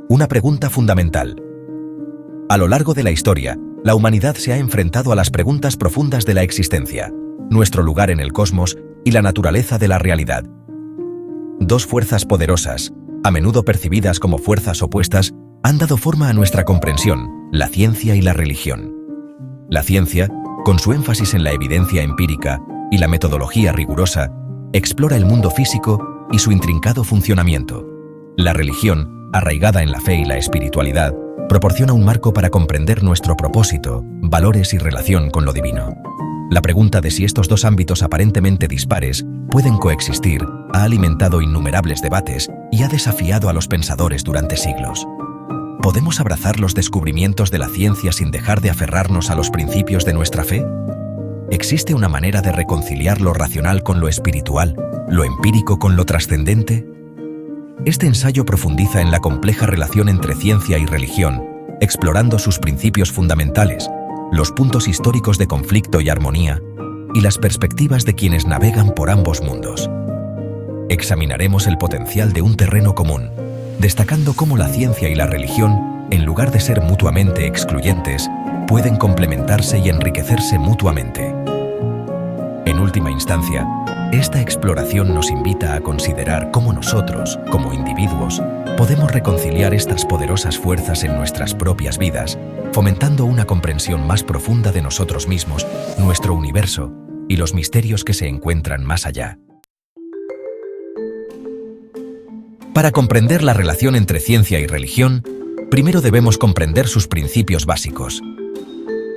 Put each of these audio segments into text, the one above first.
Una pregunta fundamental. A lo largo de la historia, la humanidad se ha enfrentado a las preguntas profundas de la existencia, nuestro lugar en el cosmos y la naturaleza de la realidad. Dos fuerzas poderosas, a menudo percibidas como fuerzas opuestas, han dado forma a nuestra comprensión, la ciencia y la religión. La ciencia, con su énfasis en la evidencia empírica y la metodología rigurosa, explora el mundo físico y su intrincado funcionamiento. La religión, arraigada en la fe y la espiritualidad, proporciona un marco para comprender nuestro propósito, valores y relación con lo divino. La pregunta de si estos dos ámbitos aparentemente dispares pueden coexistir ha alimentado innumerables debates y ha desafiado a los pensadores durante siglos. ¿Podemos abrazar los descubrimientos de la ciencia sin dejar de aferrarnos a los principios de nuestra fe? ¿Existe una manera de reconciliar lo racional con lo espiritual, lo empírico con lo trascendente? Este ensayo profundiza en la compleja relación entre ciencia y religión, explorando sus principios fundamentales, los puntos históricos de conflicto y armonía, y las perspectivas de quienes navegan por ambos mundos. Examinaremos el potencial de un terreno común, destacando cómo la ciencia y la religión, en lugar de ser mutuamente excluyentes, pueden complementarse y enriquecerse mutuamente. En última instancia, esta exploración nos invita a considerar cómo nosotros, como individuos, podemos reconciliar estas poderosas fuerzas en nuestras propias vidas, fomentando una comprensión más profunda de nosotros mismos, nuestro universo y los misterios que se encuentran más allá. Para comprender la relación entre ciencia y religión, primero debemos comprender sus principios básicos.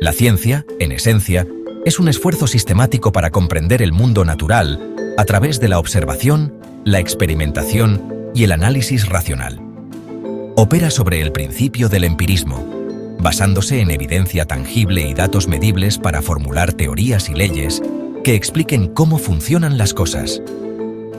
La ciencia, en esencia, es un esfuerzo sistemático para comprender el mundo natural a través de la observación, la experimentación y el análisis racional. Opera sobre el principio del empirismo, basándose en evidencia tangible y datos medibles para formular teorías y leyes que expliquen cómo funcionan las cosas.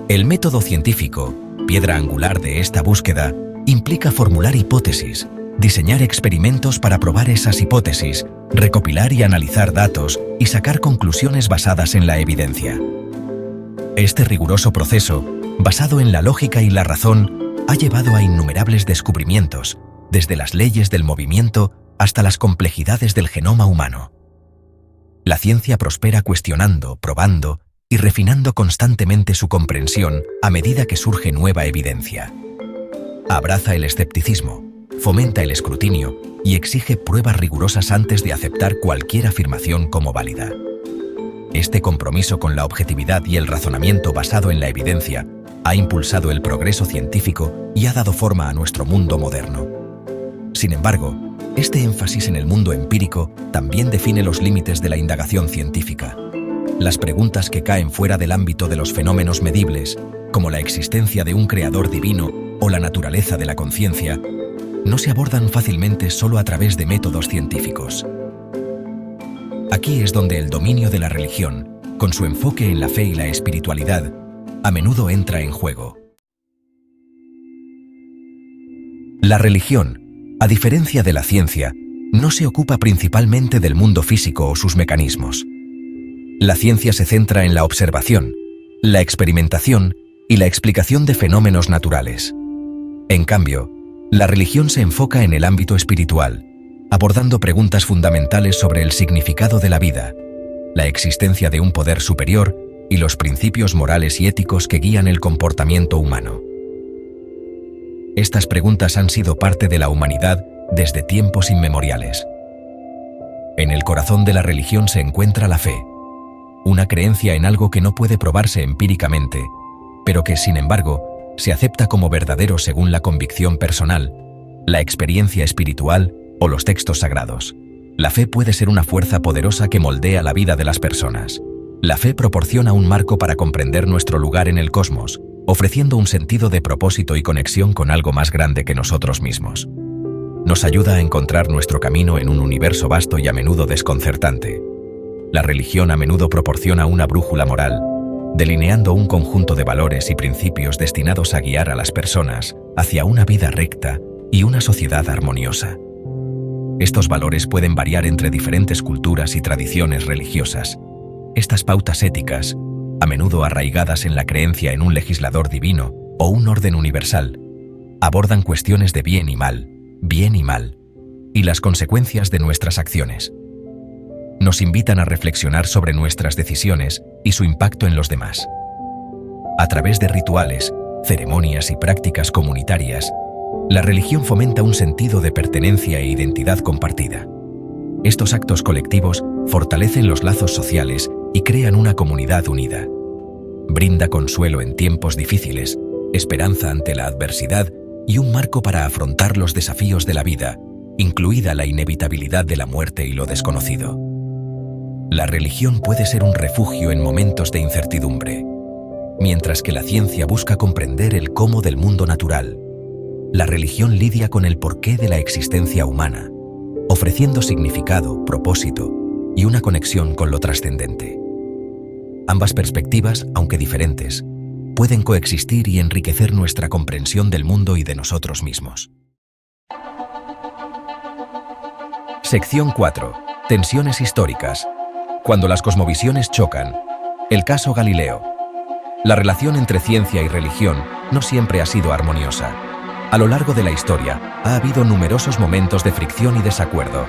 El método científico, piedra angular de esta búsqueda, implica formular hipótesis, diseñar experimentos para probar esas hipótesis, recopilar y analizar datos y sacar conclusiones basadas en la evidencia. Este riguroso proceso, basado en la lógica y la razón, ha llevado a innumerables descubrimientos, desde las leyes del movimiento hasta las complejidades del genoma humano. La ciencia prospera cuestionando, probando y refinando constantemente su comprensión a medida que surge nueva evidencia. Abraza el escepticismo, fomenta el escrutinio y exige pruebas rigurosas antes de aceptar cualquier afirmación como válida. Este compromiso con la objetividad y el razonamiento basado en la evidencia ha impulsado el progreso científico y ha dado forma a nuestro mundo moderno. Sin embargo, este énfasis en el mundo empírico también define los límites de la indagación científica. Las preguntas que caen fuera del ámbito de los fenómenos medibles, como la existencia de un creador divino o la naturaleza de la conciencia, no se abordan fácilmente solo a través de métodos científicos. Aquí es donde el dominio de la religión, con su enfoque en la fe y la espiritualidad, a menudo entra en juego. La religión, a diferencia de la ciencia, no se ocupa principalmente del mundo físico o sus mecanismos. La ciencia se centra en la observación, la experimentación y la explicación de fenómenos naturales. En cambio, la religión se enfoca en el ámbito espiritual, abordando preguntas fundamentales sobre el significado de la vida, la existencia de un poder superior y los principios morales y éticos que guían el comportamiento humano. Estas preguntas han sido parte de la humanidad desde tiempos inmemoriales. En el corazón de la religión se encuentra la fe, una creencia en algo que no puede probarse empíricamente, pero que, sin embargo, se acepta como verdadero según la convicción personal, la experiencia espiritual o los textos sagrados. La fe puede ser una fuerza poderosa que moldea la vida de las personas. La fe proporciona un marco para comprender nuestro lugar en el cosmos, ofreciendo un sentido de propósito y conexión con algo más grande que nosotros mismos. Nos ayuda a encontrar nuestro camino en un universo vasto y a menudo desconcertante. La religión a menudo proporciona una brújula moral, delineando un conjunto de valores y principios destinados a guiar a las personas hacia una vida recta y una sociedad armoniosa. Estos valores pueden variar entre diferentes culturas y tradiciones religiosas. Estas pautas éticas, a menudo arraigadas en la creencia en un legislador divino, o un orden universal, abordan cuestiones de bien y mal, y las consecuencias de nuestras acciones. Nos invitan a reflexionar sobre nuestras decisiones y su impacto en los demás. A través de rituales, ceremonias y prácticas comunitarias, la religión fomenta un sentido de pertenencia e identidad compartida. Estos actos colectivos fortalecen los lazos sociales y crean una comunidad unida. Brinda consuelo en tiempos difíciles, esperanza ante la adversidad y un marco para afrontar los desafíos de la vida, incluida la inevitabilidad de la muerte y lo desconocido. La religión puede ser un refugio en momentos de incertidumbre. Mientras que la ciencia busca comprender el cómo del mundo natural, la religión lidia con el porqué de la existencia humana, ofreciendo significado, propósito y una conexión con lo trascendente. Ambas perspectivas, aunque diferentes, pueden coexistir y enriquecer nuestra comprensión del mundo y de nosotros mismos. Sección 4. Tensiones históricas. Cuando las cosmovisiones chocan. El caso Galileo. La relación entre ciencia y religión no siempre ha sido armoniosa. A lo largo de la historia, ha habido numerosos momentos de fricción y desacuerdo.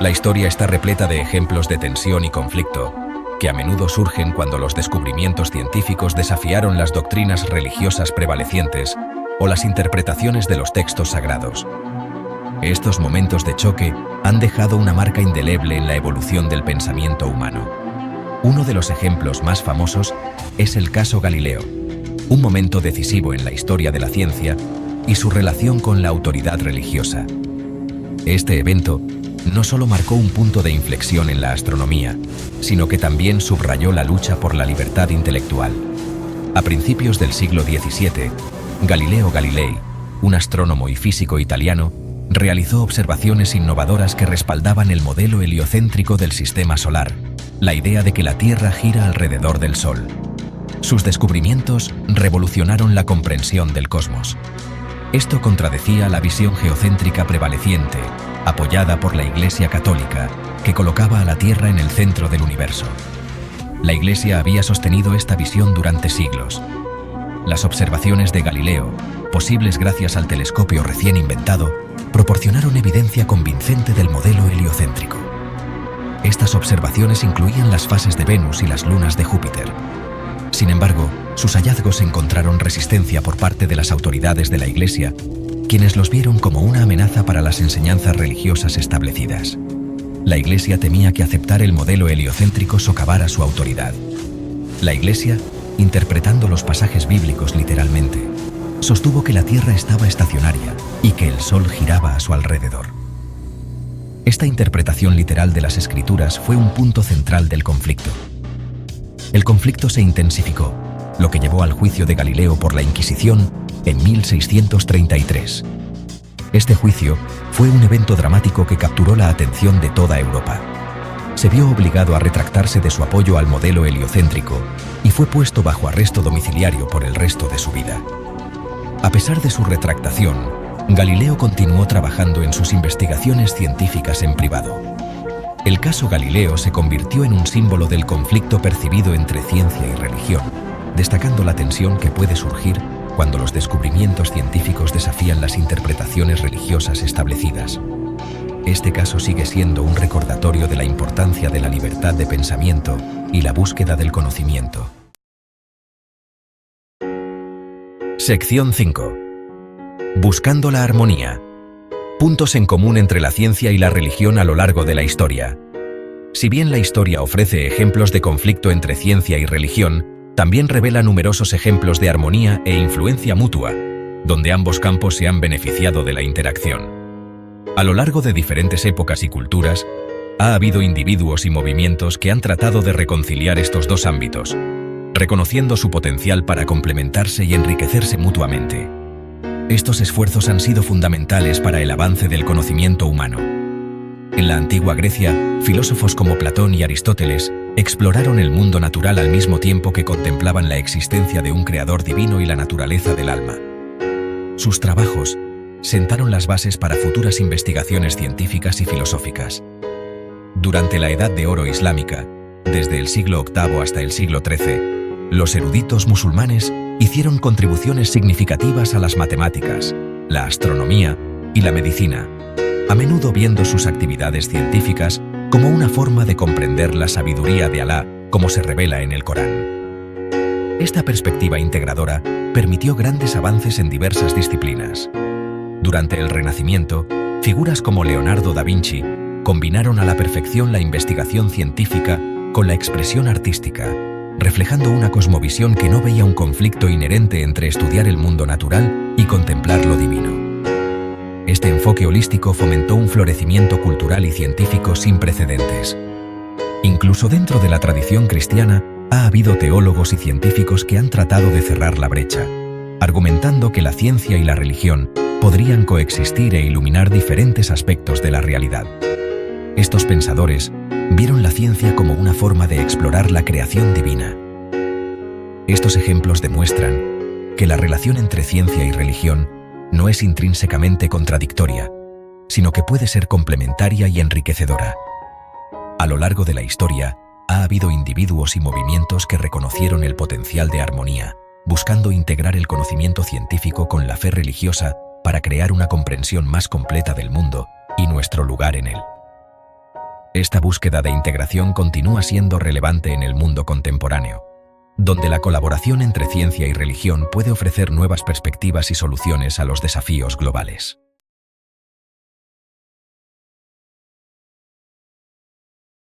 La historia está repleta de ejemplos de tensión y conflicto, que a menudo surgen cuando los descubrimientos científicos desafiaron las doctrinas religiosas prevalecientes o las interpretaciones de los textos sagrados. Estos momentos de choque han dejado una marca indeleble en la evolución del pensamiento humano. Uno de los ejemplos más famosos es el caso Galileo, un momento decisivo en la historia de la ciencia y su relación con la autoridad religiosa. Este evento no solo marcó un punto de inflexión en la astronomía, sino que también subrayó la lucha por la libertad intelectual. A principios del siglo XVII, Galileo Galilei, un astrónomo y físico italiano, realizó observaciones innovadoras que respaldaban el modelo heliocéntrico del sistema solar, la idea de que la Tierra gira alrededor del Sol. Sus descubrimientos revolucionaron la comprensión del cosmos. Esto contradecía la visión geocéntrica prevaleciente, apoyada por la Iglesia Católica, que colocaba a la Tierra en el centro del universo. La Iglesia había sostenido esta visión durante siglos. Las observaciones de Galileo, posibles gracias al telescopio recién inventado, proporcionaron evidencia convincente del modelo heliocéntrico. Estas observaciones incluían las fases de Venus y las lunas de Júpiter. Sin embargo, sus hallazgos encontraron resistencia por parte de las autoridades de la Iglesia, quienes los vieron como una amenaza para las enseñanzas religiosas establecidas. La Iglesia temía que aceptar el modelo heliocéntrico socavara su autoridad. La Iglesia, interpretando los pasajes bíblicos literalmente, sostuvo que la Tierra estaba estacionaria y que el Sol giraba a su alrededor. Esta interpretación literal de las Escrituras fue un punto central del conflicto. El conflicto se intensificó, lo que llevó al juicio de Galileo por la Inquisición en 1633. Este juicio fue un evento dramático que capturó la atención de toda Europa. Se vio obligado a retractarse de su apoyo al modelo heliocéntrico y fue puesto bajo arresto domiciliario por el resto de su vida. A pesar de su retractación, Galileo continuó trabajando en sus investigaciones científicas en privado. El caso Galileo se convirtió en un símbolo del conflicto percibido entre ciencia y religión, destacando la tensión que puede surgir cuando los descubrimientos científicos desafían las interpretaciones religiosas establecidas. Este caso sigue siendo un recordatorio de la importancia de la libertad de pensamiento y la búsqueda del conocimiento. Sección 5. Buscando la armonía. Puntos en común entre la ciencia y la religión a lo largo de la historia. Si bien la historia ofrece ejemplos de conflicto entre ciencia y religión, también revela numerosos ejemplos de armonía e influencia mutua, donde ambos campos se han beneficiado de la interacción. A lo largo de diferentes épocas y culturas, ha habido individuos y movimientos que han tratado de reconciliar estos dos ámbitos, reconociendo su potencial para complementarse y enriquecerse mutuamente. Estos esfuerzos han sido fundamentales para el avance del conocimiento humano. En la antigua Grecia, filósofos como Platón y Aristóteles exploraron el mundo natural al mismo tiempo que contemplaban la existencia de un creador divino y la naturaleza del alma. Sus trabajos sentaron las bases para futuras investigaciones científicas y filosóficas. Durante la Edad de Oro islámica, desde el siglo VIII hasta el siglo XIII, los eruditos musulmanes hicieron contribuciones significativas a las matemáticas, la astronomía y la medicina, a menudo viendo sus actividades científicas como una forma de comprender la sabiduría de Alá como se revela en el Corán. Esta perspectiva integradora permitió grandes avances en diversas disciplinas. Durante el Renacimiento, figuras como Leonardo da Vinci combinaron a la perfección la investigación científica con la expresión artística, reflejando una cosmovisión que no veía un conflicto inherente entre estudiar el mundo natural y contemplar lo divino. Este enfoque holístico fomentó un florecimiento cultural y científico sin precedentes. Incluso dentro de la tradición cristiana, ha habido teólogos y científicos que han tratado de cerrar la brecha, argumentando que la ciencia y la religión podrían coexistir e iluminar diferentes aspectos de la realidad. Estos pensadores vieron la ciencia como una forma de explorar la creación divina. Estos ejemplos demuestran que la relación entre ciencia y religión no es intrínsecamente contradictoria, sino que puede ser complementaria y enriquecedora. A lo largo de la historia, ha habido individuos y movimientos que reconocieron el potencial de armonía, buscando integrar el conocimiento científico con la fe religiosa para crear una comprensión más completa del mundo y nuestro lugar en él. Esta búsqueda de integración continúa siendo relevante en el mundo contemporáneo, donde la colaboración entre ciencia y religión puede ofrecer nuevas perspectivas y soluciones a los desafíos globales.